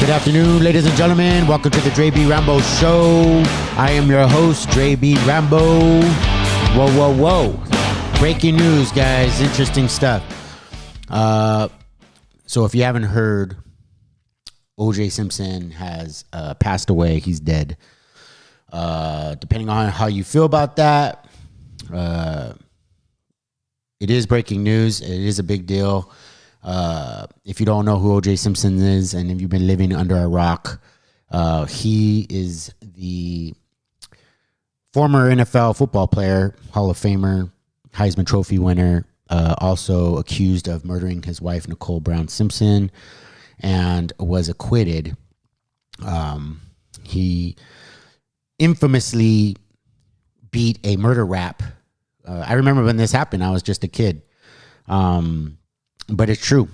Good afternoon, ladies and gentlemen. Welcome to the Dre B. Rambo Show. I am your host, Dre B. Rambo. Whoa. Breaking news, guys. Interesting stuff. So if you haven't heard, O.J. Simpson has passed away. He's dead. Depending on how you feel about that, it is breaking news. It is a big deal. If you don't know who O.J. Simpson is, and if you've been living under a rock, he is the former NFL football player, Hall of Famer, Heisman Trophy winner, also accused of murdering his wife, Nicole Brown Simpson, and was acquitted. He infamously beat a murder rap. I remember when this happened. I was just a kid. But it's true.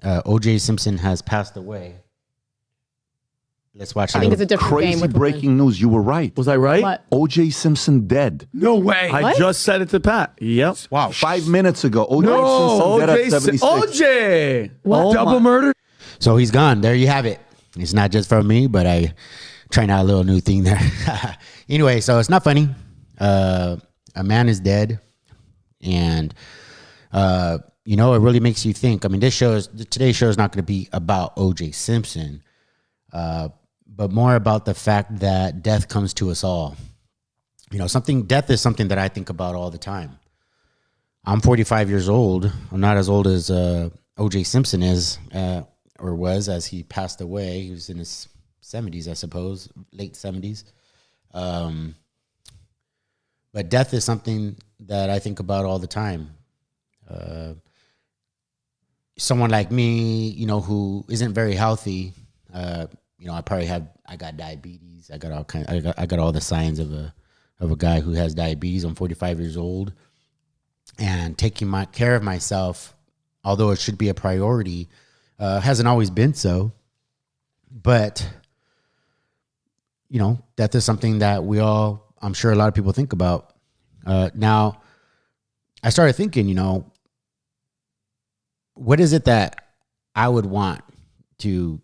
O.J. Simpson has passed away. Let's watch. I think it's a different game. Crazy With breaking news. You were right. Was I right? What? O.J. Simpson dead. No way. I What? just said it to Pat. Yep. Wow. 5 minutes ago. O.J. No, Simpson dead at 76. OJ. What? Double murder? So he's gone. There you have it. It's not just from me, but I trying out a little new thing there. Anyway, so it's not funny. A man is dead, and it really makes you think. I mean, today's show is not going to be about O.J. Simpson, but more about the fact that death comes to us all. Death is something that I think about all the time. I'm 45 years old. I'm not as old as O.J. Simpson is, or was, as he passed away. He was in his 70s, I suppose, late 70s. But death is something that I think about all the time. Someone like me, who isn't very healthy, I got diabetes. I got all the signs of a guy who has diabetes. I'm 45 years old, and taking care of myself, although it should be a priority, hasn't always been so. But death is something that I'm sure a lot of people think about. Now, I started thinking, what is it that I would want to,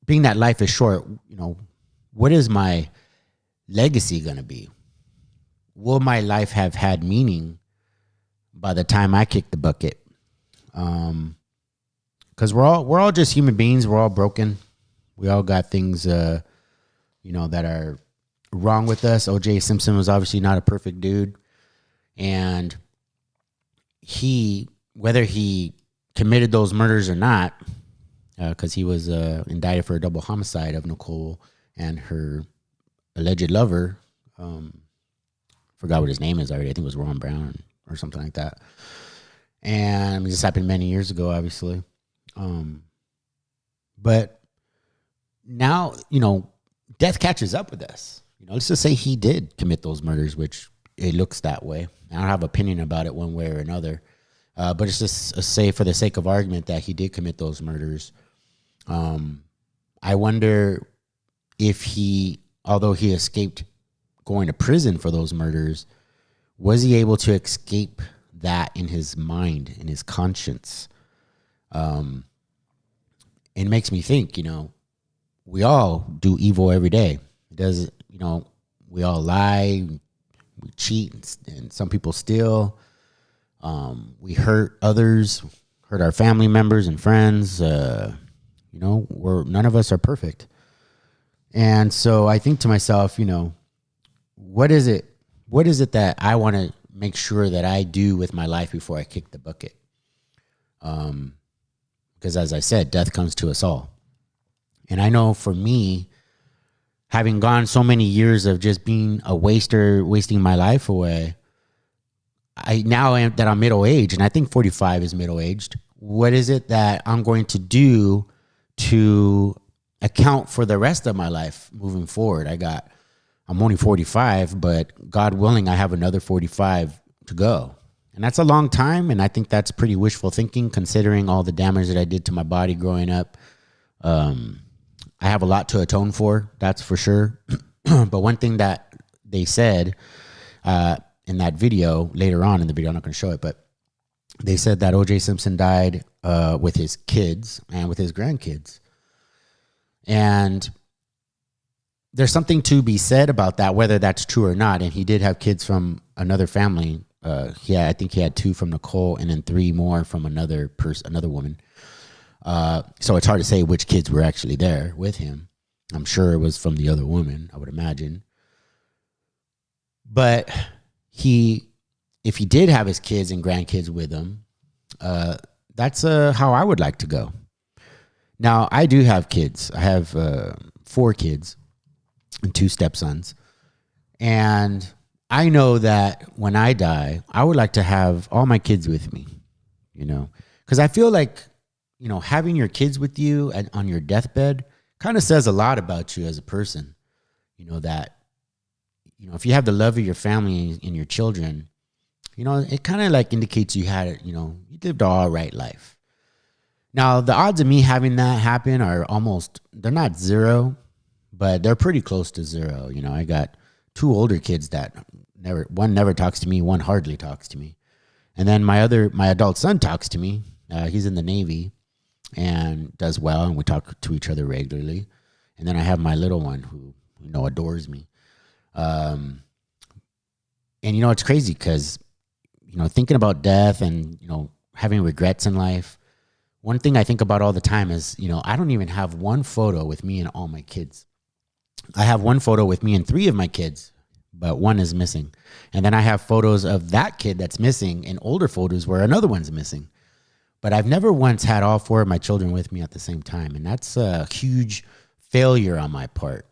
being that life is short, what is my legacy going to be? Will my life have had meaning by the time I kick the bucket? Because we're all just human beings. We're all broken. We all got things, that are wrong with us. O.J. Simpson was obviously not a perfect dude. And whether he committed those murders or not, because he was indicted for a double homicide of Nicole and her alleged lover. Forgot what his name is already. I think it was Ron Brown or something like that. And this happened many years ago, obviously. But now, death catches up with us. Let's just say he did commit those murders, which it looks that way. I don't have an opinion about it one way or another. But it's just a say for the sake of argument that he did commit those murders. I wonder if although he escaped going to prison for those murders, was he able to escape that in his mind, in his conscience? It makes me think, we all do evil every day. We all lie, we cheat, and some people steal. We hurt others, hurt our family members and friends. None of us are perfect. And so I think to myself, what is it that I want to make sure that I do with my life before I kick the bucket? Because as I said, death comes to us all. And I know for me, having gone so many years of just being a waster, wasting my life away, now that I'm middle-aged, and I think 45 is middle-aged, what is it that I'm going to do to account for the rest of my life moving forward? I'm only 45, but God willing, I have another 45 to go. And that's a long time, and I think that's pretty wishful thinking considering all the damage that I did to my body growing up. I have a lot to atone for, that's for sure. But one thing that they said in that video, later on in the video, I'm not going to show it, but they said that O.J. Simpson died with his kids and with his grandkids. And there's something to be said about that, whether that's true or not. And he did have kids from another family. I think he had 2 from Nicole and then 3 more from another woman. So it's hard to say which kids were actually there with him. I'm sure it was from the other woman, I would imagine. But if he did have his kids and grandkids with him, that's how I would like to go. Now, I do have kids. I have 4 kids and 2 stepsons. And I know that when I die, I would like to have all my kids with me, because I feel like, having your kids with you on your deathbed kind of says a lot about you as a person. That, if you have the love of your family and your children, it kind of like indicates you had, you lived an all right life. Now, the odds of me having that happen are they're not 0, but they're pretty close to 0. I got 2 older kids that one never talks to me, one hardly talks to me. And then my adult son talks to me. He's in the Navy and does well, and we talk to each other regularly. And then I have my little one who, adores me. And, it's crazy because, thinking about death and, having regrets in life, one thing I think about all the time is, I don't even have one photo with me and all my kids. I have one photo with me and 3 of my kids, but 1 is missing. And then I have photos of that kid that's missing and older photos where another one's missing. But I've never once had all 4 of my children with me at the same time. And that's a huge failure on my part.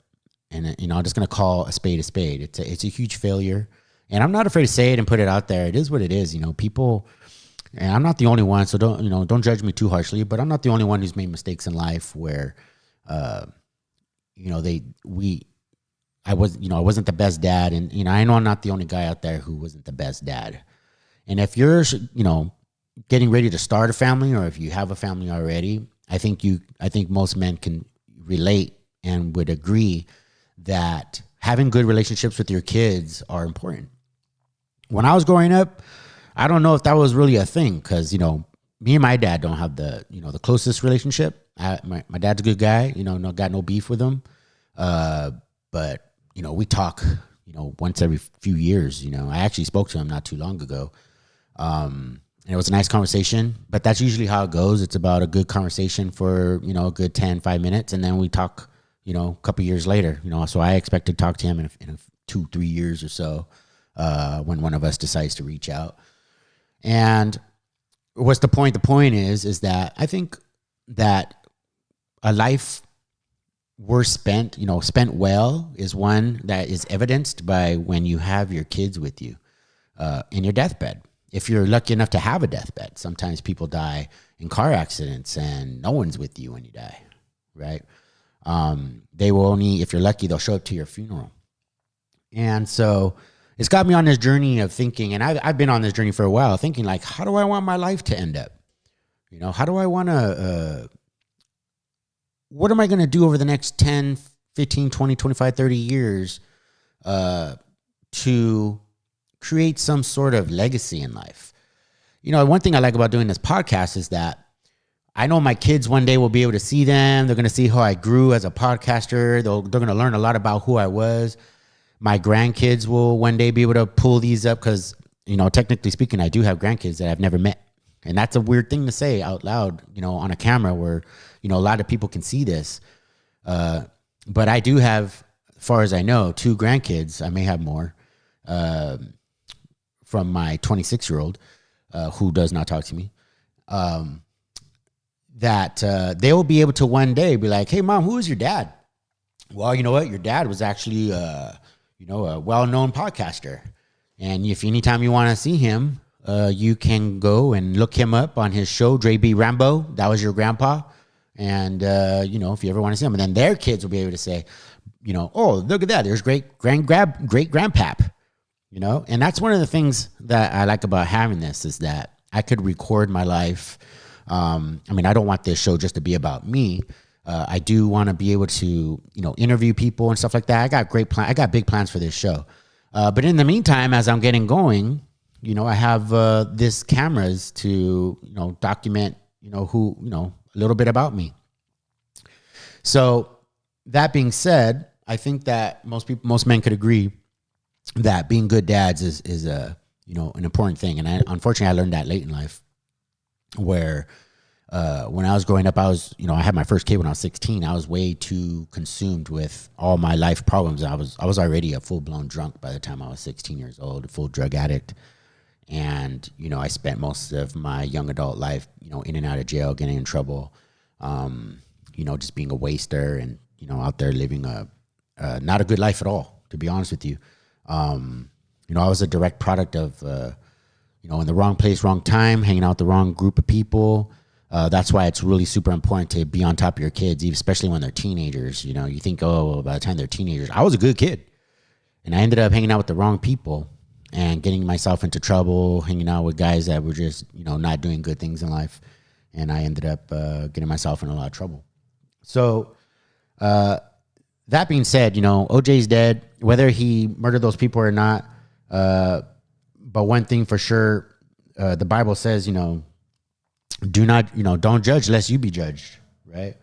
And, I'm just going to call a spade a spade. It's a huge failure. And I'm not afraid to say it and put it out there. It is what it is. People, and I'm not the only one, so don't judge me too harshly, but I'm not the only one who's made mistakes in life where, I wasn't the best dad. And, I know I'm not the only guy out there who wasn't the best dad. And if you're, getting ready to start a family, or if you have a family already, I think most men can relate and would agree that having good relationships with your kids are important. When I was growing up, I don't know if that was really a thing because, me and my dad don't have the closest relationship. My dad's a good guy, got no beef with him. But, we talk, once every few years, I actually spoke to him not too long ago. And it was a nice conversation, but that's usually how it goes. It's about a good conversation for, a good 5 minutes. And then we talk, a couple years later, so I expect to talk to him in 2-3 years or so, when one of us decides to reach out. And what's the point? The point is that I think that a life worth spent well is one that is evidenced by when you have your kids with you, in your deathbed. If you're lucky enough to have a deathbed, sometimes people die in car accidents and no one's with you when you die, right? They will only, if you're lucky, they'll show up to your funeral. And so it's got me on this journey of thinking, and I've been on this journey for a while, thinking like, how do I want my life to end up? How do I want to, what am I going to do over the next 10, 15, 20, 25, 30 years to create some sort of legacy in life? One thing I like about doing this podcast is that I know my kids one day will be able to see them. They're going to see how I grew as a podcaster. They're going to learn a lot about who I was. My grandkids will one day be able to pull these up because, technically speaking, I do have grandkids that I've never met. And that's a weird thing to say out loud, on a camera where, a lot of people can see this. But I do have, as far as I know, 2 grandkids. I may have more. From my 26-year-old, who does not talk to me, that they will be able to one day be like, hey, Mom, who is your dad? Well, you know what? Your dad was actually, a well-known podcaster. And if anytime you want to see him, you can go and look him up on his show, Dre B. Rambo. That was your grandpa. And, if you ever want to see him. And then their kids will be able to say, oh, look at that. There's great grandpap. And that's one of the things that I like about having this is that I could record my life. I don't want this show just to be about me. I do want to be able to, interview people and stuff like that. I got big plans for this show. But in the meantime, as I'm getting going, I have this cameras to, document, a little bit about me. So that being said, I think that most men could agree that being good dads is a, an important thing. And unfortunately, I learned that late in life, where when I was growing up, I had my first kid when I was 16. I was way too consumed with all my life problems. I was already a full blown drunk by the time I was 16 years old, a full drug addict. And, I spent most of my young adult life, in and out of jail, getting in trouble, just being a waster and, out there living not a good life at all, to be honest with you. I was a direct product of, in the wrong place, wrong time, hanging out with the wrong group of people. That's why it's really super important to be on top of your kids, especially when they're teenagers. You think, by the time they're teenagers, I was a good kid. And I ended up hanging out with the wrong people and getting myself into trouble, hanging out with guys that were just, not doing good things in life. And I ended up getting myself in a lot of trouble. So that being said, OJ's dead, whether he murdered those people or not. But one thing for sure, the Bible says, do not, don't judge lest you be judged, right?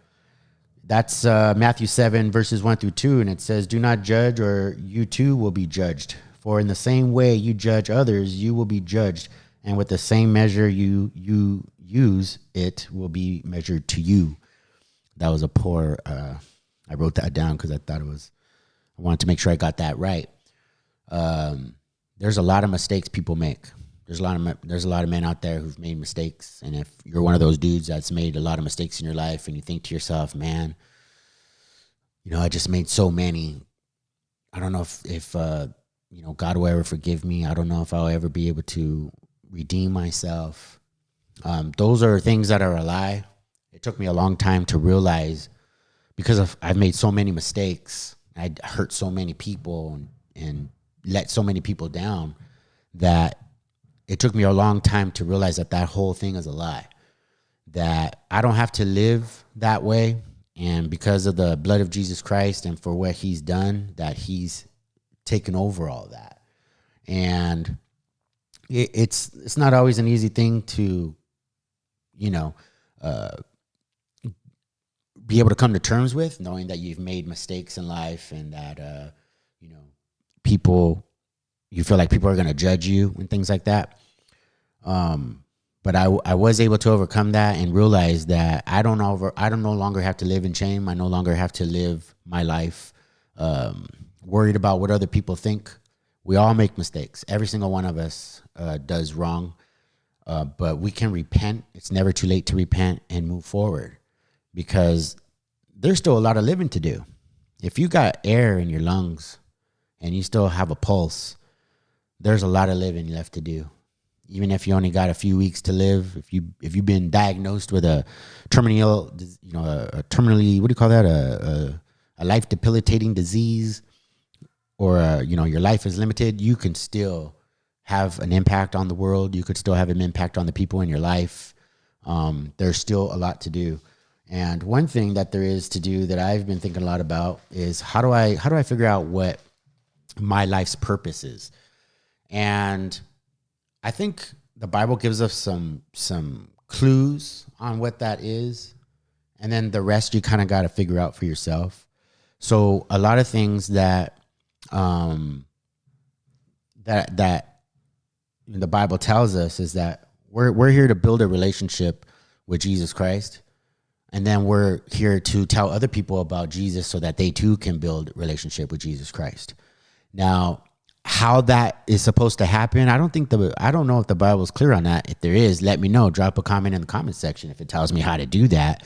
That's Matthew 7, verses 1-2. And it says, do not judge or you too will be judged. For in the same way you judge others, you will be judged. And with the same measure you use, it will be measured to you. That was a poor, I wrote that down because I wanted to make sure I got that right. There's a lot of mistakes people make. There's a lot of men out there who've made mistakes. And if you're one of those dudes that's made a lot of mistakes in your life and you think to yourself, man, I just made so many. I don't know if God will ever forgive me. I don't know if I'll ever be able to redeem myself. Those are things that are a lie. It took me a long time to realize, because I've made so many mistakes. I hurt so many people and let so many people down, that it took me a long time to realize that whole thing is a lie, that I don't have to live that way. And because of the blood of Jesus Christ and for what he's done, that he's taken over all that. And it's not always an easy thing to, be able to come to terms with, knowing that you've made mistakes in life and that, you feel like people are going to judge you and things like that. But I was able to overcome that and realize that I don't no longer have to live in shame. I no longer have to live my life worried about what other people think. We all make mistakes. Every single one of us does wrong, but we can repent. It's never too late to repent and move forward, because there's still a lot of living to do. If you got air in your lungs and you still have a pulse, there's a lot of living left to do. Even if you only got a few weeks to live, if you've been diagnosed with a terminally, what do you call that? A life debilitating disease, or your life is limited, you can still have an impact on the world. You could still have an impact on the people in your life. There's still a lot to do. And one thing that there is to do that I've been thinking a lot about is how do I figure out what my life's purpose is? And I think the Bible gives us some clues on what that is, and then the rest you kind of got to figure out for yourself. So a lot of things that that the Bible tells us is that we're here to build a relationship with Jesus Christ, and then we're here to tell other people about Jesus so that they too can build a relationship with Jesus Christ. Now, how that is supposed to happen, I don't know if the Bible's clear on that. If there is, let me know. Drop a comment in the comment section if it tells me how to do that.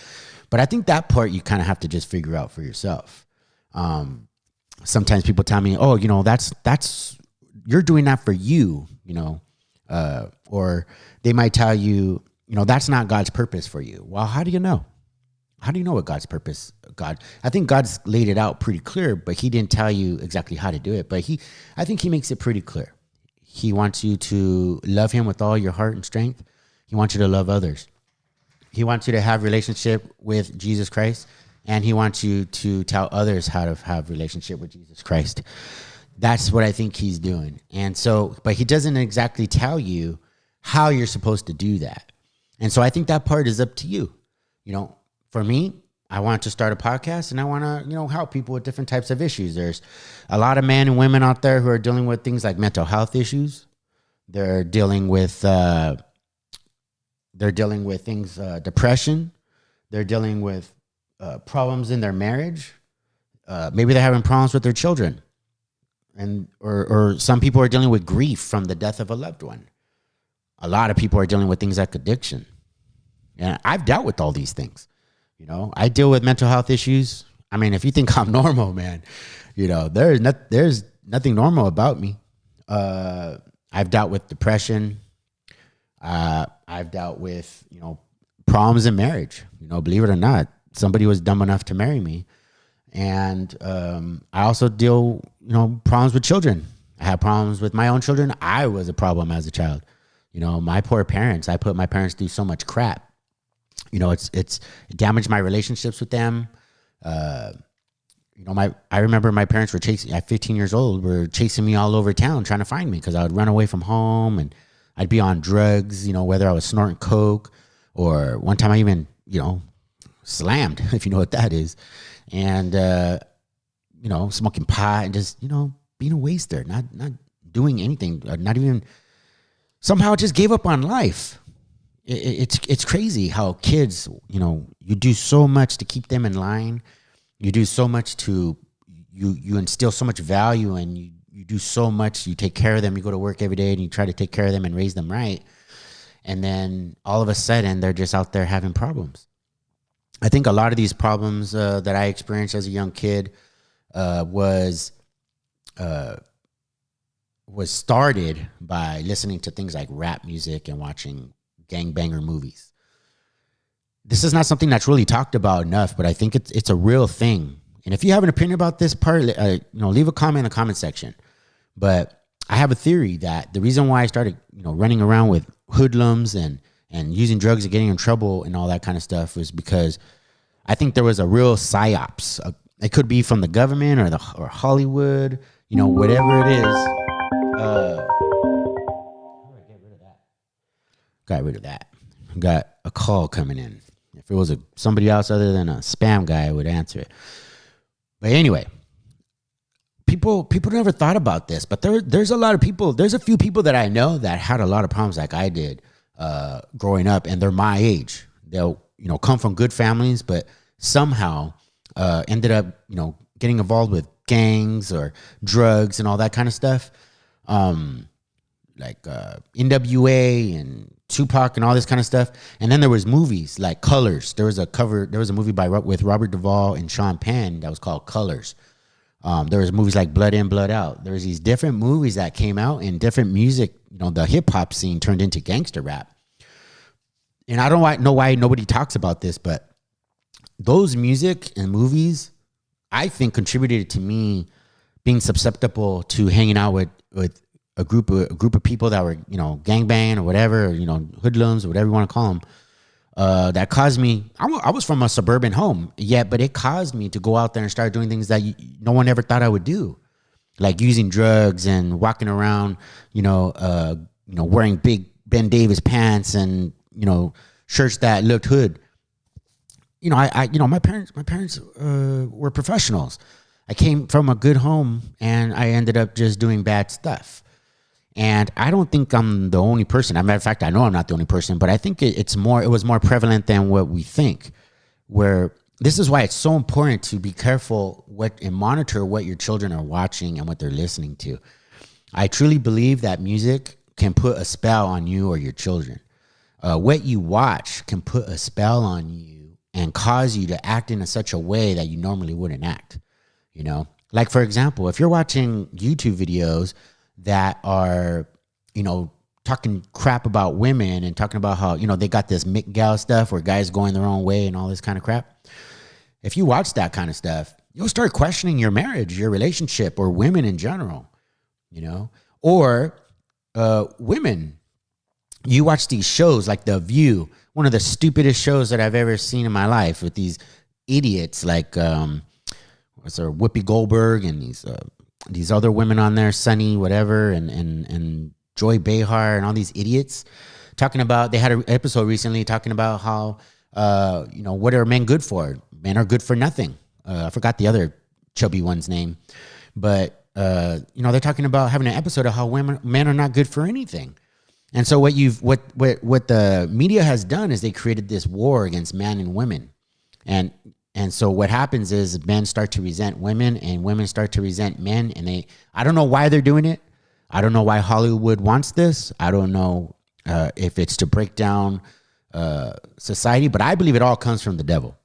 But I think that part you kind of have to just figure out for yourself. Sometimes people tell me, "Oh, that's you're doing that for you," or they might tell you, that's not God's purpose for you. Well, how do you know? How do you know what God's purpose? I think God's laid it out pretty clear, but he didn't tell you exactly how to do it. But I think he makes it pretty clear. He wants you to love him with all your heart and strength. He wants you to love others. He wants you to have relationship with Jesus Christ, and he wants you to tell others how to have relationship with Jesus Christ. That's what I think he's doing. And so, but he doesn't exactly tell you how you're supposed to do that. And so I think that part is up to you. For me, I want to start a podcast, and I want to, help people with different types of issues. There's a lot of men and women out there who are dealing with things like mental health issues. They're dealing with things, depression. They're dealing with problems in their marriage. Maybe they're having problems with their children, or some people are dealing with grief from the death of a loved one. A lot of people are dealing with things like addiction, and I've dealt with all these things. I deal with mental health issues. I mean, if you think I'm normal, man, there's nothing normal about me. I've dealt with depression. I've dealt with, problems in marriage. Believe it or not, somebody was dumb enough to marry me. And I also deal, problems with children. I have problems with my own children. I was a problem as a child. My poor parents, I put my parents through so much crap. It damaged my relationships with them. I remember my parents were chasing, at 15 years old, were chasing me all over town trying to find me because I would run away from home and I'd be on drugs, whether I was snorting coke, or one time I even, slammed, if you know what that is. And, smoking pot and just, being a waster, not doing anything, not even, somehow just gave up on life. It's crazy how kids, you do so much to keep them in line. You do so much to, you instill so much value, and you do so much. You take care of them. You go to work every day and you try to take care of them and raise them right. And then all of a sudden they're just out there having problems. I think a lot of these problems that I experienced as a young kid was started by listening to things like rap music and watching gangbanger movies. This is not something that's really talked about enough, but I think it's a real thing. And if you have an opinion about this part, leave a comment in the comment section. But I have a theory that the reason why I started, running around with hoodlums and using drugs and getting in trouble and all that kind of stuff was because I think there was a real psyops. It could be from the government or Hollywood, whatever it is. Got rid of that. Got a call coming in. If it was somebody else other than a spam guy, I would answer it. But anyway, people never thought about this, but there's a lot of people. There's a few people that I know that had a lot of problems like I did growing up, and they're my age. They'll come from good families, but somehow ended up getting involved with gangs or drugs and all that kind of stuff. Like NWA and Tupac and all this kind of stuff. And then there was movies like Colors. There was a movie with Robert Duvall and Sean Penn that was called Colors. There was movies like Blood In, Blood Out. There was these different movies that came out, and different music, the hip hop scene turned into gangster rap. And I don't know why nobody talks about this, but those music and movies, I think, contributed to me being susceptible to hanging out with a group of people that were, gangbang or whatever, hoodlums or whatever you want to call them. That caused me, I was from a suburban home, but it caused me to go out there and start doing things that no one ever thought I would do. Like using drugs and walking around, wearing big Ben Davis pants and, shirts that looked hood. My parents were professionals. I came from a good home, and I ended up just doing bad stuff. And I don't think I'm the only person. As a matter of fact, I know I'm not the only person, but I think it was more prevalent than what we think. Where this is why it's so important to be careful and monitor what your children are watching and what they're listening to. I truly believe that music can put a spell on you or your children. What you watch can put a spell on you and cause you to act in such a way that you normally wouldn't act. Like, for example, if you're watching YouTube videos that are, talking crap about women and talking about how, they got this McGal stuff where guys going their own way and all this kind of crap. If you watch that kind of stuff, you'll start questioning your marriage, your relationship, or women in general, or women. You watch these shows like The View, one of the stupidest shows that I've ever seen in my life, with these idiots like, Whoopi Goldberg and these other women on there, Sunny, whatever, and Joy Behar and all these idiots talking about, they had an episode recently talking about how, what are men good for? men are good for nothing. I forgot the other chubby one's name, but they're talking about having an episode of how men are not good for anything. And so what the media has done is they created this war against men and women. And so what happens is men start to resent women and women start to resent men. And I don't know why they're doing it. I don't know why Hollywood wants this. I don't know if it's to break down society, but I believe it all comes from the devil.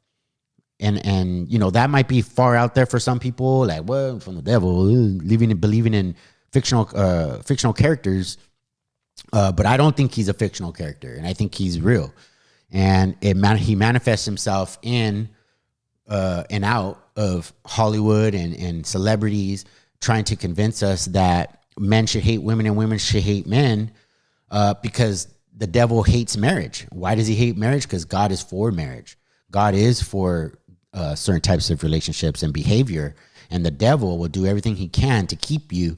And that might be far out there for some people, like, well, from the devil, believing in fictional characters. But I don't think he's a fictional character, and I think he's real. And he manifests himself in and out of Hollywood and celebrities trying to convince us that men should hate women and women should hate men because the devil hates marriage. Why does he hate marriage? Because God is for marriage. God is for certain types of relationships and behavior, and the devil will do everything he can to keep you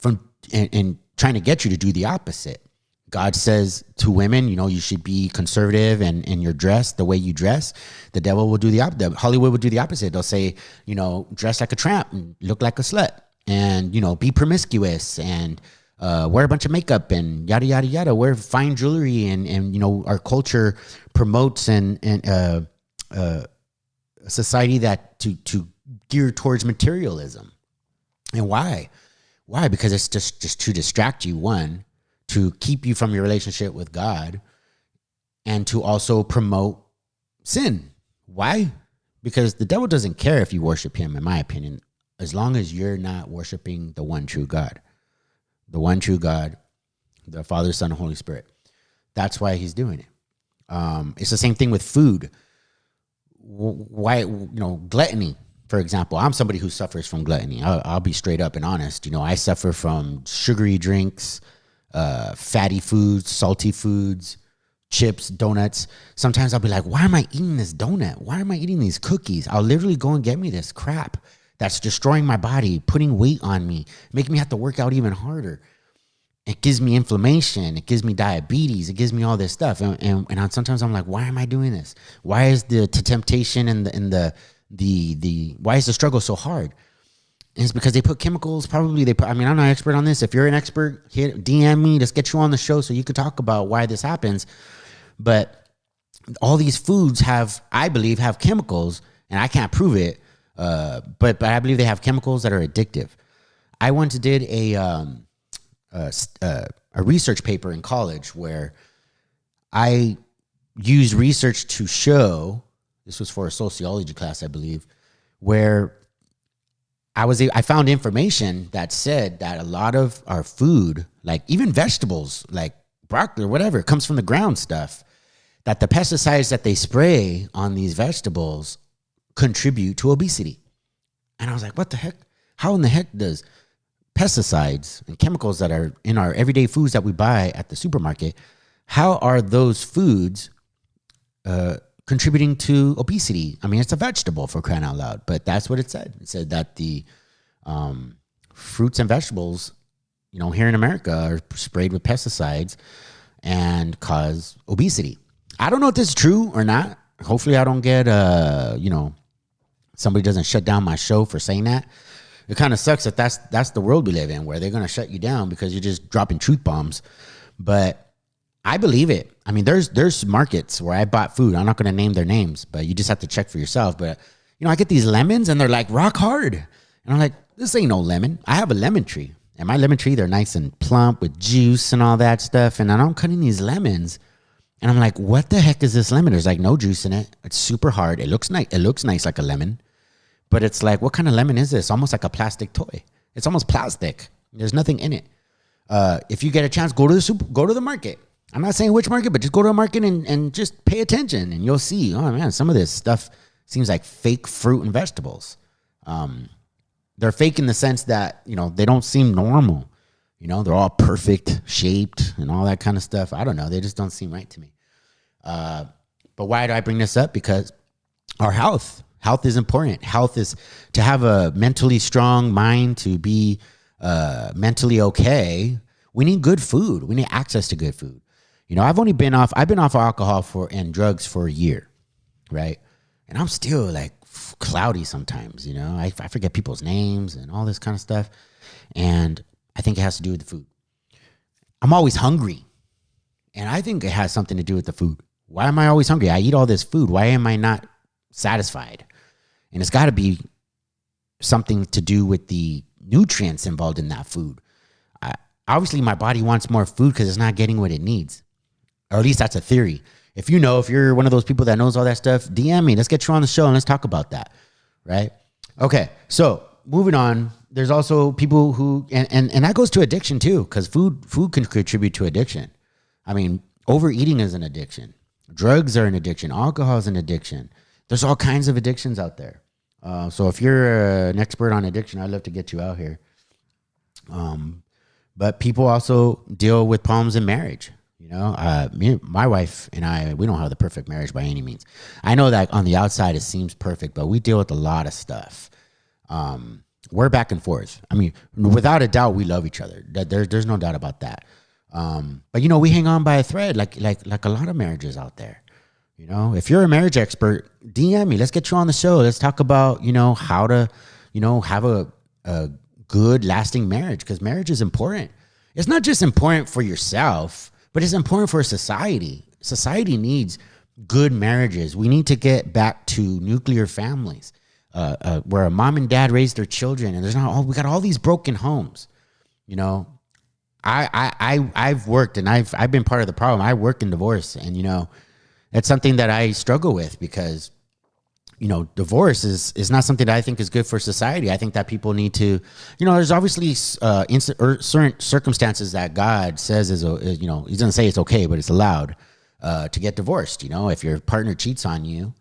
from and trying to get you to do the opposite. God says to women, you should be conservative and your dress, the way you dress. The devil will do the opposite. Hollywood will do the opposite. They'll say, dress like a tramp and look like a slut and, be promiscuous and wear a bunch of makeup and yada, yada, yada, wear fine jewelry. And our culture promotes a society that to gear towards materialism. And why? Why? Because it's just to distract you, one, to keep you from your relationship with God, and to also promote sin. Why? Because the devil doesn't care if you worship him, in my opinion, as long as you're not worshiping the one true God. The one true God, the Father, Son, and Holy Spirit. That's why he's doing it. It's the same thing with food. Why, gluttony, for example. I'm somebody who suffers from gluttony. I'll be straight up and honest. I suffer from sugary drinks, fatty foods, salty foods, chips, donuts. Sometimes I'll be like, why am I eating this donut? Why am I eating these cookies? I'll literally go and get me this crap that's destroying my body, putting weight on me, making me have to work out even harder. It gives me inflammation. It gives me diabetes. It gives me all this stuff. And sometimes I'm like, why am I doing this? Why is the temptation and the why is the struggle so hard? And it's because they put chemicals. Probably I'm not an expert on this. If you're an expert, DM me. Let's get you on the show so you could talk about why this happens. But all these foods I believe, have chemicals, and I can't prove it. But I believe they have chemicals that are addictive. I once did a research paper in college where I used research to show, this was for a sociology class, I believe, where I found information that said that a lot of our food, like even vegetables, like broccoli or whatever, comes from the ground stuff, that the pesticides that they spray on these vegetables contribute to obesity. And I was like, what the heck? How in the heck does pesticides and chemicals that are in our everyday foods that we buy at the supermarket, how are those foods contributing to obesity? I mean, it's a vegetable, for crying out loud, but that's what it said. It said that the fruits and vegetables, here in America are sprayed with pesticides and cause obesity. I don't know if this is true or not. Hopefully I don't get, somebody doesn't shut down my show for saying that. It kind of sucks that that's the world we live in, where they're going to shut you down because you're just dropping truth bombs. But I believe it. I mean, there's markets where I bought food. I'm not going to name their names, but you just have to check for yourself. But, I get these lemons and they're like rock hard. And I'm like, this ain't no lemon. I have a lemon tree. And my lemon tree, they're nice and plump with juice and all that stuff. And I'm cutting these lemons. And I'm like, what the heck is this lemon? There's like no juice in it. It's super hard. It looks nice. It looks nice like a lemon. But it's like, what kind of lemon is this? Almost like a plastic toy. It's almost plastic. There's nothing in it. If you get a chance, go to the market. I'm not saying which market, but just go to a market and just pay attention, and you'll see, oh man, some of this stuff seems like fake fruit and vegetables. They're fake in the sense that, they don't seem normal. They're all perfect shaped and all that kind of stuff. I don't know. They just don't seem right to me. But why do I bring this up? Because our health is important. Health is to have a mentally strong mind, to be mentally okay. We need good food. We need access to good food. I've been off alcohol and drugs for a year, right? and I'm still like cloudy sometimes. You know, I forget people's names and all this kind of stuff, and I think it has to do with the food. I'm always hungry, and I think it has something to do with the food. Why am I always hungry? I eat all this food. Why am I not satisfied? And it's got to be something to do with the nutrients involved in that food. Obviously, my body wants more food because it's not getting what it needs. Or at least that's a theory. If you're one of those people that knows all that stuff, DM me. Let's get you on the show and let's talk about that. Right? Okay. So moving on, there's also people who, and that goes to addiction too, because food can contribute to addiction. I mean, overeating is an addiction. Drugs are an addiction. Alcohol is an addiction. There's all kinds of addictions out there. So if you're an expert on addiction, I'd love to get you out here. But people also deal with problems in marriage. You know, my wife and I, we don't have the perfect marriage by any means. I know that on the outside it seems perfect, but we deal with a lot of stuff. We're back and forth. I mean, without a doubt, we love each other. There's no doubt about that. But you know, we hang on by a thread, like a lot of marriages out there. You know, if you're a marriage expert, DM me. Let's get you on the show. Let's talk about, you know, how to, you know, have a good, lasting marriage, because marriage is important. It's not just important for yourself, but it's important for society. Society needs good marriages. We need to get back to nuclear families, where a mom and dad raise their children, and we got all these broken homes. You know, I've worked, and I've been part of the problem. I work in divorce, and you know, it's something that I struggle with because, you know, divorce is not something that I think is good for society. I think that people need to, you know, there's obviously certain circumstances that God says is, you know, he doesn't say it's okay, but it's allowed to get divorced. You know, if your partner cheats on you,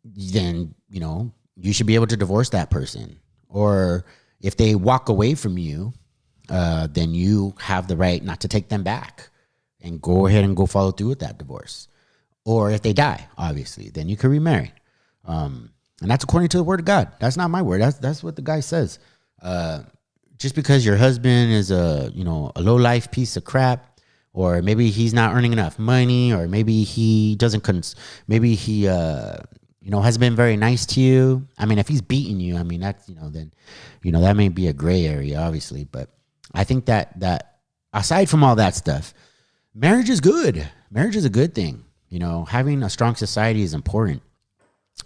then, you know, you should be able to divorce that person. Or if they walk away from you, then you have the right not to take them back and go ahead and go follow through with that divorce. Or if they die, obviously, then you can remarry. And that's according to the word of God. That's not my word. That's what the guy says. Just because your husband is a low life piece of crap, or maybe he's not earning enough money, or maybe he doesn't, hasn't been very nice to you. I mean, if he's beating you, I mean, that's, then, that may be a gray area, obviously. But I think that aside from all that stuff, marriage is good. Marriage is a good thing. Having a strong society is important.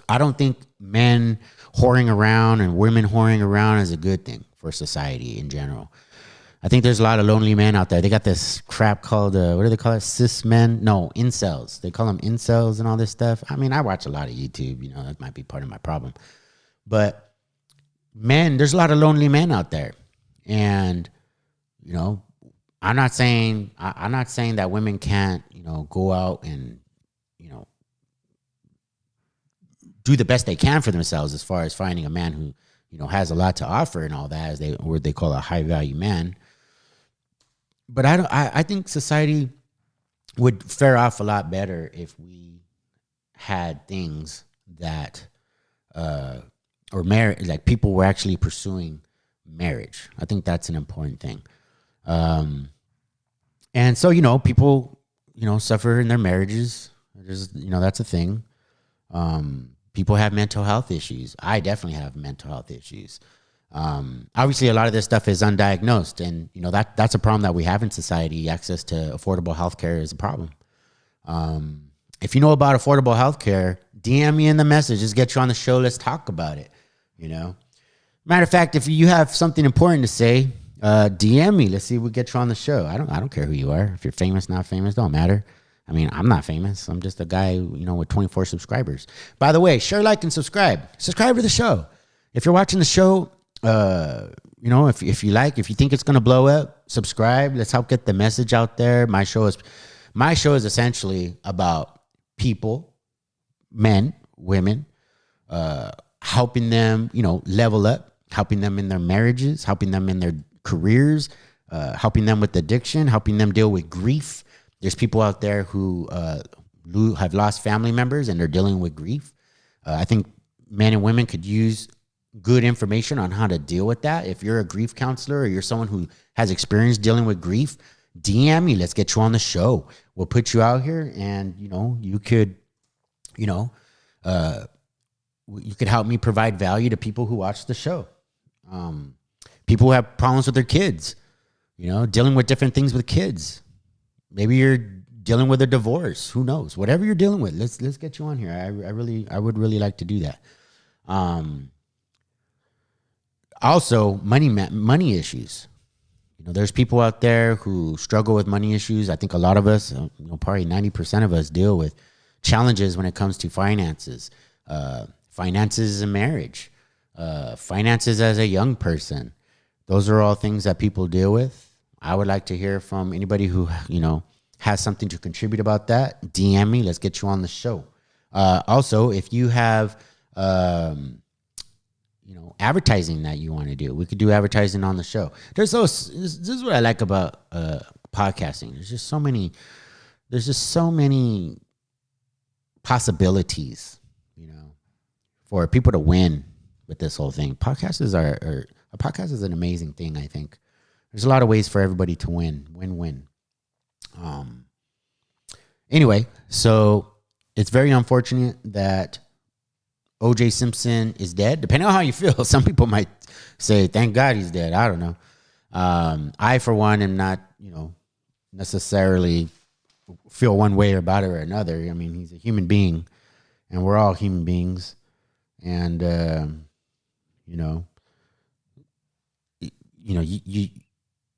I don't think men whoring around and women whoring around is a good thing for society in general. I think there's a lot of lonely men out there. They got this crap called, what do they call it? Cis men? No, incels. They call them incels and all this stuff. I mean, I watch a lot of YouTube. That might be part of my problem. But men, there's a lot of lonely men out there. And, I'm not saying that women can't, go out and, do the best they can for themselves as far as finding a man who, has a lot to offer and all that, as what they call a high value man. But I think society would fare off a lot better if we had things that, or marriage, like people were actually pursuing marriage. I think that's an important thing. And so, people, suffer in their marriages. That's a thing. People have mental health issues. I definitely have mental health issues. Obviously, a lot of this stuff is undiagnosed, and that's a problem that we have in society. Access to affordable healthcare is a problem. If you know about affordable healthcare, DM me in the message. Just get you on the show. Let's talk about it. Matter of fact, if you have something important to say, DM me. Let's see if we get you on the show. I don't care who you are. If you're famous, not famous, don't matter. I mean, I'm not famous. I'm just a guy, with 24 subscribers. By the way, share, like, and subscribe. Subscribe to the show. If you're watching the show, if you think it's going to blow up, subscribe. Let's help get the message out there. My show is essentially about people, men, women, helping them, level up, helping them in their marriages, helping them in their careers, helping them with addiction, helping them deal with grief. There's people out there who have lost family members and they're dealing with grief. I think men and women could use good information on how to deal with that. If you're a grief counselor or you're someone who has experience dealing with grief, DM me. Let's get you on the show. We'll put you out here and, you could, you could help me provide value to people who watch the show. People who have problems with their kids, dealing with different things with kids. Maybe you're dealing with a divorce. Who knows? Whatever you're dealing with, let's get you on here. I would really like to do that. Also, money issues. There's people out there who struggle with money issues. I think a lot of us, probably 90% of us, deal with challenges when it comes to finances. Finances in marriage, finances as a young person. Those are all things that people deal with. I would like to hear from anybody who, has something to contribute about that. DM me. Let's get you on the show. Also, if you have, advertising that you want to do, we could do advertising on the show. This is what I like about podcasting. There's just so many possibilities, for people to win with this whole thing. Podcasts a podcast is an amazing thing. I think there's a lot of ways for everybody to win. Anyway, so it's very unfortunate that O.J. Simpson is dead. Depending on how you feel, some people might say, "Thank God he's dead." I don't know. I, for one, am not, necessarily feel one way about it or another. I mean, he's a human being, and we're all human beings, and you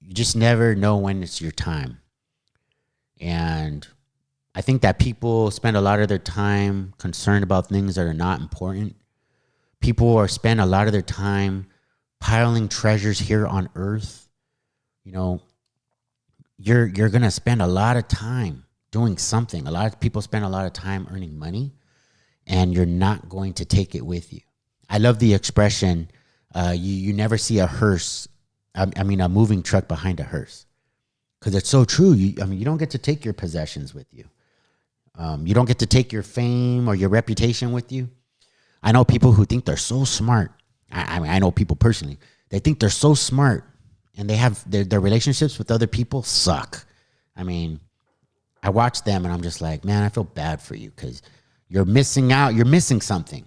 just never know when it's your time. And I think that people spend a lot of their time concerned about things that are not important. People spend a lot of their time piling treasures here on earth. You're going to spend a lot of time doing something. A lot of people spend a lot of time earning money, and you're not going to take it with you. I love the expression, you never see a hearse, a moving truck behind a hearse. Because it's so true. You don't get to take your possessions with you. You don't get to take your fame or your reputation with you. I know people who think they're so smart. I know people personally. They think they're so smart, and they have their relationships with other people suck. I watch them, and I'm just like, man, I feel bad for you because you're missing out. You're missing something.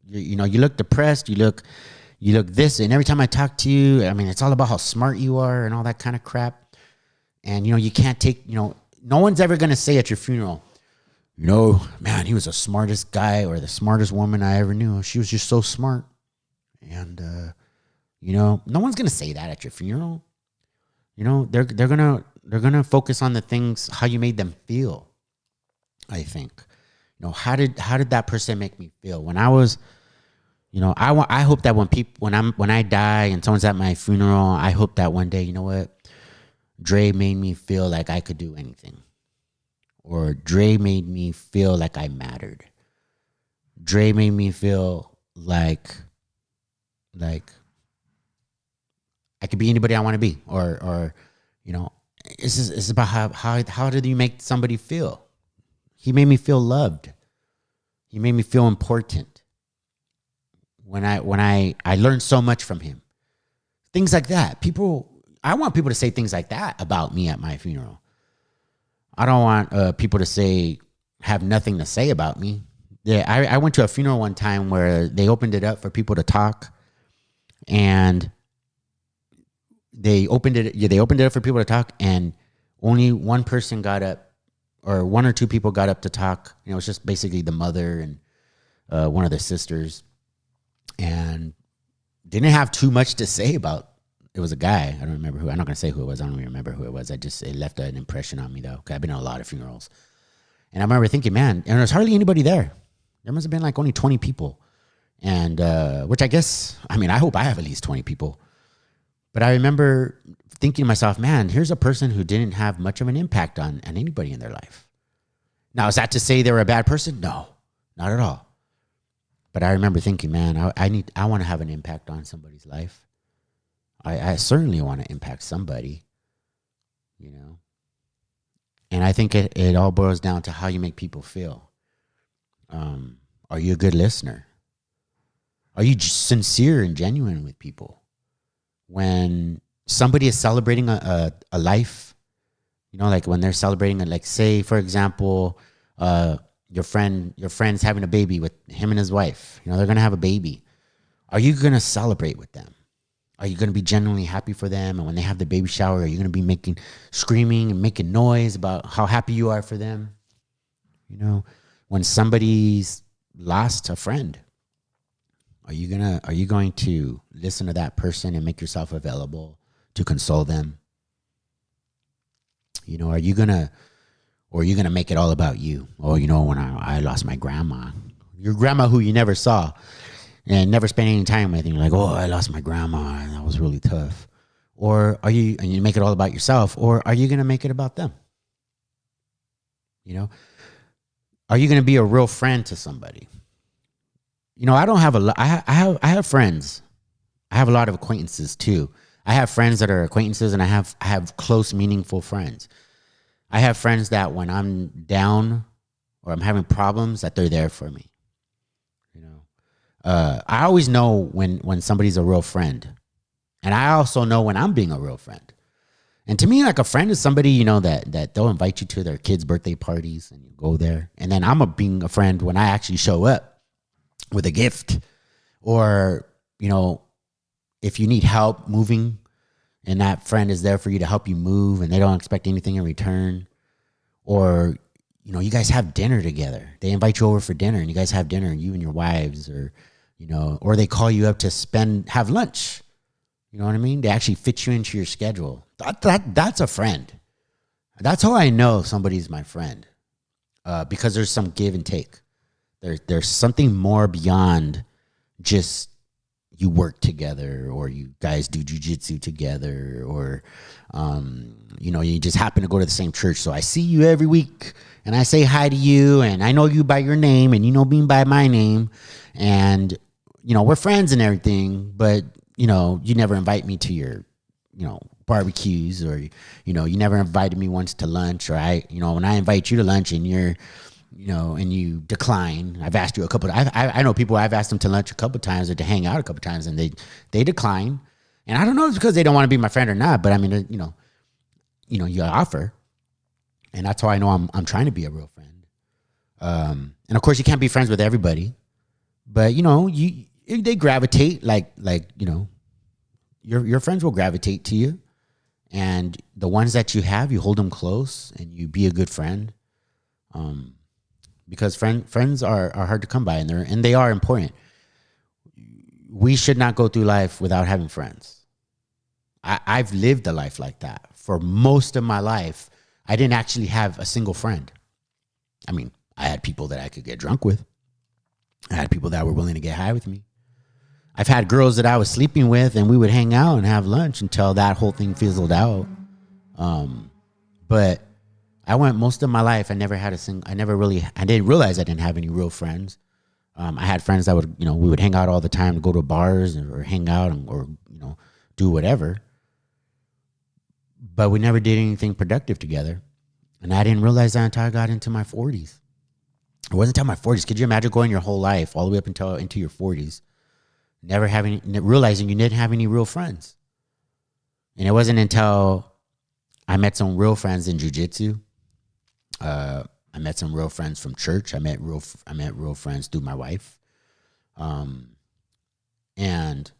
You look depressed. You look this, and every time I talk to you, it's all about how smart you are and all that kind of crap. And, you can't take, no one's ever going to say at your funeral, man, he was the smartest guy or the smartest woman I ever knew. She was just so smart. And, no one's going to say that at your funeral. They're going to focus on the things, how you made them feel. I think, how did that person make me feel when I was, I hope that when I die and someone's at my funeral, I hope that one day, Dre made me feel like I could do anything. Or Dre made me feel like I mattered. Dre made me feel like I could be anybody I want to be. Or it's about how did you make somebody feel? He made me feel loved. He made me feel important. When I learned so much from him. Things like that. I want people to say things like that about me at my funeral. I don't want people to have nothing to say about me. Yeah, I went to a funeral one time where they opened it up for people to talk, and they opened it up for people to talk, and only one person got up, or one or two people got up to talk. It was just basically the mother and one of the sisters, and didn't have too much to say about. It was a guy. I don't remember who. I'm not going to say who it was. I don't even remember who it was. It left an impression on me, though. Okay, I've been to a lot of funerals. And I remember thinking, man, and there's hardly anybody there. There must have been like only 20 people. And which I guess, I hope I have at least 20 people. But I remember thinking to myself, man, here's a person who didn't have much of an impact on anybody in their life. Now, is that to say they were a bad person? No, not at all. But I remember thinking, man, I want to have an impact on somebody's life. I certainly want to impact somebody, And I think it all boils down to how you make people feel. Are you a good listener? Are you sincere and genuine with people? When somebody is celebrating a life, like when they're celebrating, say, for example, your friend's having a baby with him and his wife. You know, they're going to have a baby. Are you going to celebrate with them? Are you going to be genuinely happy for them? And when they have the baby shower, are you going to be screaming and making noise about how happy you are for them? You know, when somebody's lost a friend, are you going to listen to that person and make yourself available to console them? You know, or are you gonna make it all about you? Oh, you know, when I lost my grandma, your grandma who you never saw and never spent any time with, and you're like, oh, I lost my grandma, and that was really tough. Or and you make it all about yourself, or are you gonna make it about them? You know, are you gonna be a real friend to somebody? You know, I don't have I have friends. I have a lot of acquaintances too. I have friends that are acquaintances, and I have close, meaningful friends. I have friends that when I'm down or I'm having problems, that they're there for me. You know, I always know when somebody's a real friend, and I also know when I'm being a real friend. And to me, like, a friend is somebody, you know, that they'll invite you to their kids' birthday parties and you go there. And then being a friend when I actually show up with a gift, or, you know, if you need help moving and that friend is there for you to help you move and they don't expect anything in return. Or, you know, you guys have dinner together. They invite you over for dinner and you guys have dinner, you and your wives, or, you know, or they call you up to have lunch. You know what I mean? They actually fit you into your schedule. That's a friend. That's how I know somebody's my friend, because there's some give and take. There's something more beyond just you work together, or you guys do jujitsu together, or, you know, you just happen to go to the same church. So I see you every week and I say hi to you and I know you by your name and you know me by my name. And, you know, we're friends and everything, but, you know, you never invite me to your, you know, barbecues, or, you know, you never invited me once to lunch, or you know, when I invite you to lunch and you're, you know, and you decline. I've asked you a couple. I know people. I've asked them to lunch a couple of times or to hang out a couple of times, and they decline. And I don't know if it's because they don't want to be my friend or not. But I mean, you know, you offer, and that's how I know I'm trying to be a real friend. And of course, you can't be friends with everybody, but you know, they gravitate like you know, your friends will gravitate to you, and the ones that you have, you hold them close, and you be a good friend. Because friends are hard to come by, and they are important. We should not go through life without having friends. I've lived a life like that. For most of my life, I didn't actually have a single friend. I mean, I had people that I could get drunk with. I had people that were willing to get high with me. I've had girls that I was sleeping with, and we would hang out and have lunch until that whole thing fizzled out. But I went most of my life. I didn't realize I didn't have any real friends. I had friends that would, you know, we would hang out all the time, go to bars or hang out or, you know, do whatever. But we never did anything productive together. And I didn't realize that until I got into my 40s. It wasn't until my 40s. Could you imagine going your whole life all the way up into your 40s, realizing you didn't have any real friends? And it wasn't until I met some real friends in jiu-jitsu. I met some real friends from church. I met real friends through my wife. And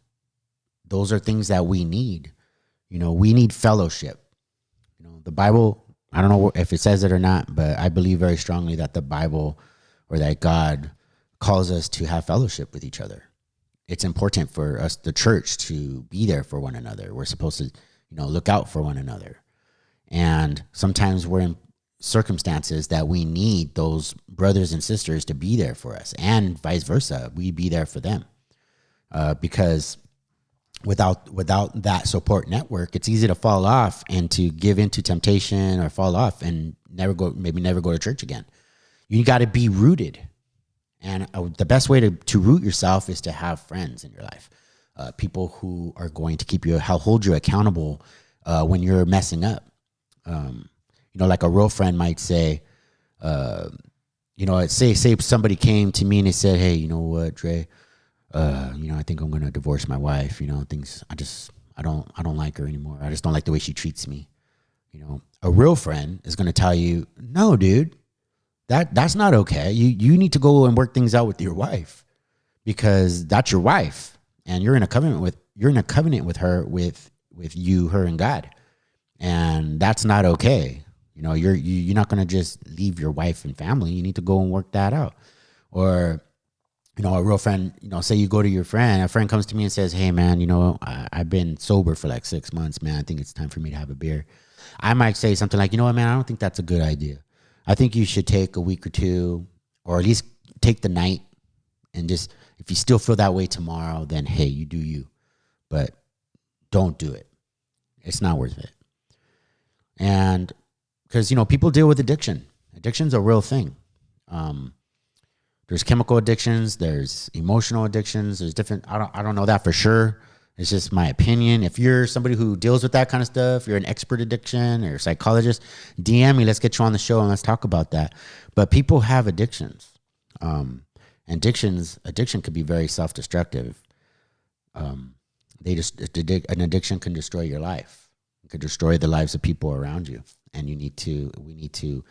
those are things that we need. You know, we need fellowship. You know, the Bible, I don't know if it says it or not, but I believe very strongly that the Bible, or that God, calls us to have fellowship with each other. It's important for us, the church, to be there for one another. We're supposed to, you know, look out for one another. And sometimes we're in circumstances that we need those brothers and sisters to be there for us, and vice versa. We be there for them, because without that support network, it's easy to fall off and to give into temptation, or fall off and never go to church again. You got to be rooted, and the best way to root yourself is to have friends in your life, people who are going to hold you accountable when you're messing up. You know, like a real friend might say, you know, say somebody came to me and they said, hey, you know what, Dre, you know, I think I'm going to divorce my wife. You know, I don't like her anymore. I just don't like the way she treats me. You know, a real friend is going to tell you, no, dude, that's not okay. You need to go and work things out with your wife, because that's your wife, and you're in a covenant with her, with you, her, and God, and that's not okay. You know, you're not going to just leave your wife and family. You need to go and work that out. Or, you know, a real friend, you know, say you go to your friend, a friend comes to me and says, hey man, you know, I've been sober for like 6 months, man. I think it's time for me to have a beer. I might say something like, you know what, man, I don't think that's a good idea. I think you should take a week or two, or at least take the night, and just, if you still feel that way tomorrow, then hey, you do you, but don't do it. It's not worth it. And because, you know, people deal with addiction. Addiction's a real thing. There's chemical addictions, there's emotional addictions, there's different, I don't know that for sure. It's just my opinion. If you're somebody who deals with that kind of stuff, you're an expert addiction or a psychologist, DM me, let's get you on the show and let's talk about that. But people have addictions. Addiction could be very self-destructive. An addiction can destroy your life. It could destroy the lives of people around you. And we need to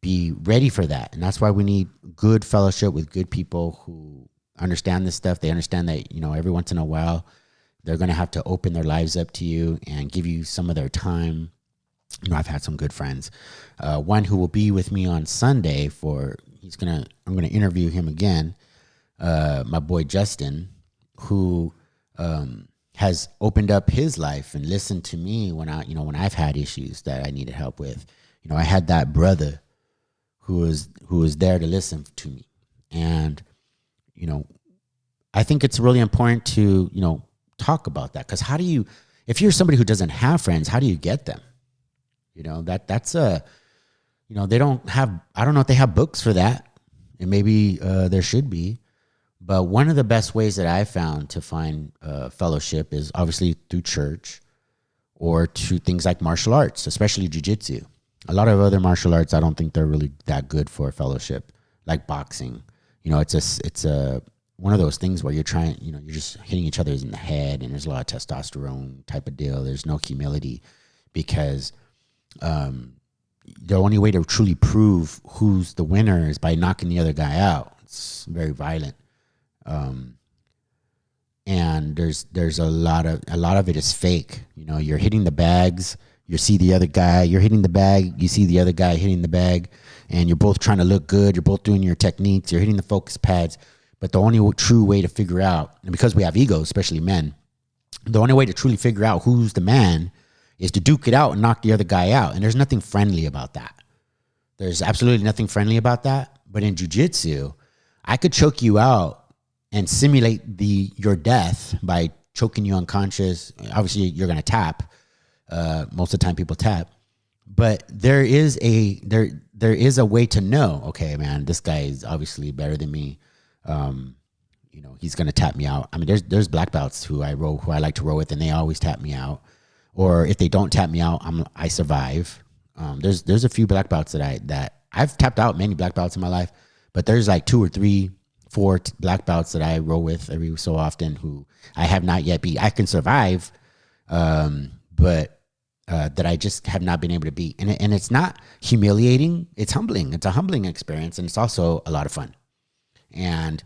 be ready for that. And that's why we need good fellowship with good people who understand this stuff. They understand that, you know, every once in a while, they're going to have to open their lives up to you and give you some of their time. You know, I've had some good friends. One who will be with me on Sunday I'm going to interview him again. My boy Justin, who has opened up his life and listened to me when I've had issues that I needed help with. You know, I had that brother who was there to listen to me. And, you know, I think it's really important to, you know, talk about that, because if you're somebody who doesn't have friends, how do you get them? You know, that's you know, I don't know if they have books for that, and maybe there should be, but one of the best ways that I found to find fellowship is obviously through church, or to things like martial arts, especially jiu-jitsu. A lot of other martial arts, I don't think they're really that good for fellowship, like boxing. You know, it's a one of those things where you're trying, you know, you're just hitting each other in the head, and there's a lot of testosterone type of deal. There's no humility, because the only way to truly prove who's the winner is by knocking the other guy out. It's very violent. And there's a lot of it is fake. You know, you're hitting the bags, you see the other guy, you're hitting the bag, you see the other guy hitting the bag, and you're both trying to look good. You're both doing your techniques, you're hitting the focus pads. But the only true way to figure out, and because we have egos, especially men, the only way to truly figure out who's the man is to duke it out and knock the other guy out. And there's nothing friendly about that. There's absolutely nothing friendly about that. But in jiu-jitsu, I could choke you out and simulate your death by choking you unconscious. Obviously, you're going to tap. Most of the time, people tap. But there is a way to know, okay, man, this guy is obviously better than me. You know, he's going to tap me out. I mean, there's black belts who I like to row with, and they always tap me out. Or if they don't tap me out, I survive. There's a few black belts that I've tapped out many black belts in my life, but there's like 2 or 3, 4 black belts that I roll with every so often who I have not yet beat. I can survive, but that I just have not been able to beat. And it's not humiliating. It's humbling. It's a humbling experience, and it's also a lot of fun. And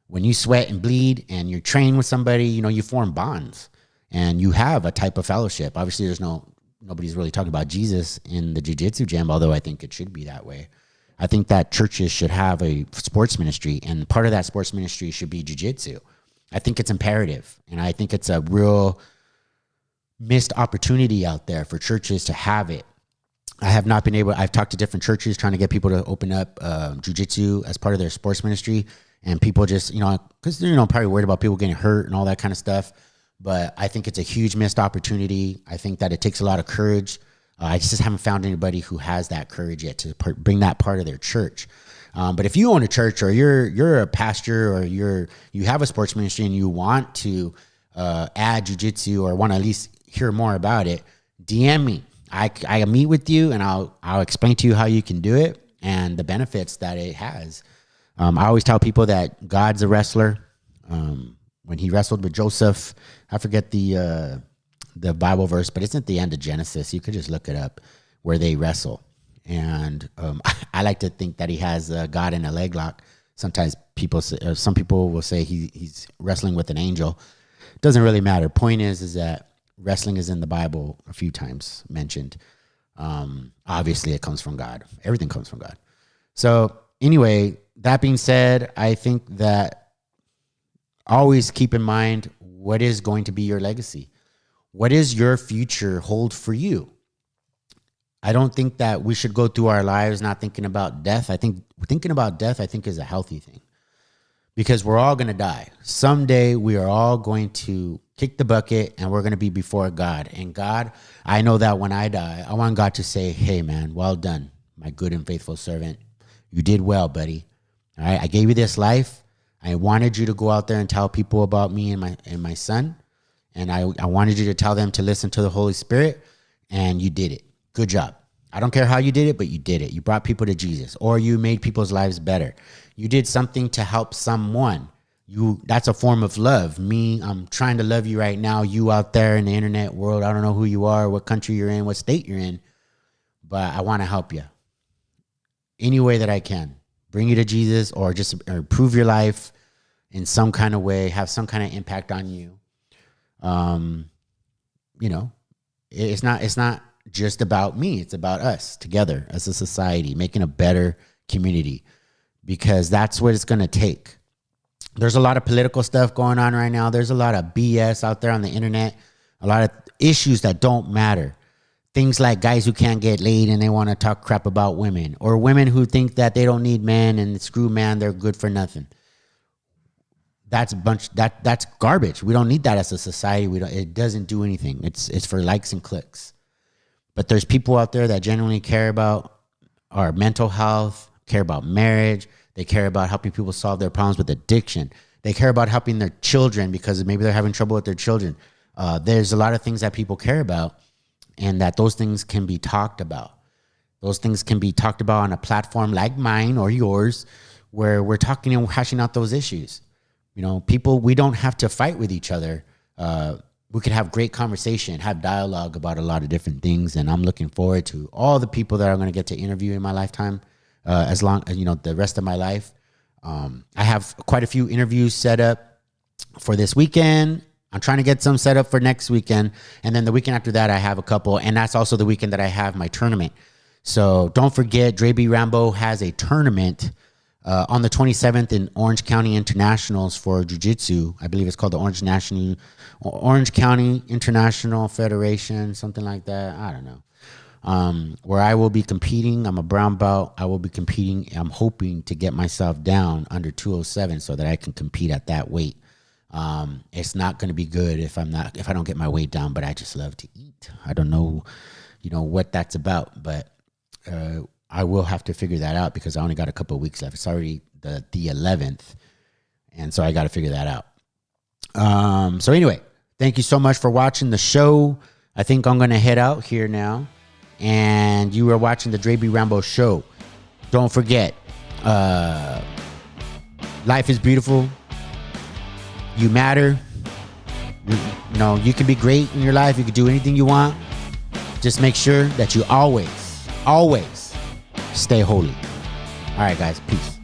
when you sweat and bleed and you train with somebody, you know, you form bonds and you have a type of fellowship. Obviously, nobody's really talking about Jesus in the jiu-jitsu gym, although I think it should be that way. I think that churches should have a sports ministry, and part of that sports ministry should be jiu-jitsu. I think it's imperative, and I think it's a real missed opportunity out there for churches to have it. I've talked to different churches trying to get people to open up jiu-jitsu as part of their sports ministry, and people just, you know, because they're, you know, probably worried about people getting hurt and all that kind of stuff. But I think it's a huge missed opportunity. I think that it takes a lot of courage. I just haven't found anybody who has that courage yet to bring that part of their church. But if you own a church, or you're a pastor, or you have a sports ministry and you want to add jiu-jitsu, or want to at least hear more about it, DM me. I meet with you, and I'll explain to you how you can do it and the benefits that it has. I always tell people that God's a wrestler. When he wrestled with Joseph, I forget the Bible verse, but it's at the end of Genesis. You could just look it up, where they wrestle. And I like to think that he has God in a leg lock. Sometimes some people will say he's wrestling with an angel. Doesn't really matter. Point is that wrestling is in the Bible a few times mentioned. Obviously, it comes from God. Everything comes from God. So anyway, that being said, I think that always keep in mind what is going to be your legacy. What is your future hold for you? I don't think that we should go through our lives not thinking about death. I think thinking about death, is a healthy thing, because we're all going to die. Someday we are all going to kick the bucket and we're going to be before God. And God, I know that when I die, I want God to say, hey man, well done, my good and faithful servant. You did well, buddy. All right. I gave you this life. I wanted you to go out there and tell people about me and my son. And I wanted you to tell them to listen to the Holy Spirit, and you did it. Good job. I don't care how you did it, but you did it. You brought people to Jesus, or you made people's lives better. You did something to help someone. That's a form of love. Me, I'm trying to love you right now. You out there in the internet world, I don't know who you are, what country you're in, what state you're in, but I want to help you any way that I can. Bring you to Jesus, or just improve your life in some kind of way, have some kind of impact on you. It's not just about me. It's about us together as a society, making a better community, because that's what it's going to take. There's a lot of political stuff going on right now. There's a lot of BS out there on the internet, a lot of issues that don't matter. Things like guys who can't get laid and they want to talk crap about women, or women who think that they don't need men and screw man, they're good for nothing. That's garbage. We don't need that as a society. It doesn't do anything. It's for likes and clicks. But there's people out there that genuinely care about our mental health, care about marriage. They care about helping people solve their problems with addiction. They care about helping their children because maybe they're having trouble with their children. There's a lot of things that people care about, and that those things can be talked about. Those things can be talked about on a platform like mine or yours, where we're talking and hashing out those issues. People, we don't have to fight with each other. We could have great conversation, have dialogue about a lot of different things. And I'm looking forward to all the people that I'm going to get to interview in my lifetime, as long as, the rest of my life. I have quite a few interviews set up for this weekend. I'm trying to get some set up for next weekend. And then the weekend after that, I have a couple. And that's also the weekend that I have my tournament. So don't forget, Dre B. Rambo has a tournament on the 27th in Orange County Internationals for Jiu-Jitsu. I believe it's called the Orange County International Federation, something like that. I don't know. Where I will be competing. I'm a brown belt. I will be competing. I'm hoping to get myself down under 207 so that I can compete at that weight. It's not going to be good if I don't get my weight down, but I just love to eat. I don't know, what that's about, but I will have to figure that out because I only got a couple of weeks left. It's already the 11th. And so I got to figure that out. So anyway, thank you so much for watching the show. I think I'm going to head out here now. And you are watching the Dre B. Rambo Show. Don't forget, life is beautiful. You matter. You can be great in your life. You can do anything you want. Just make sure that you always stay holy. All right, guys. Peace.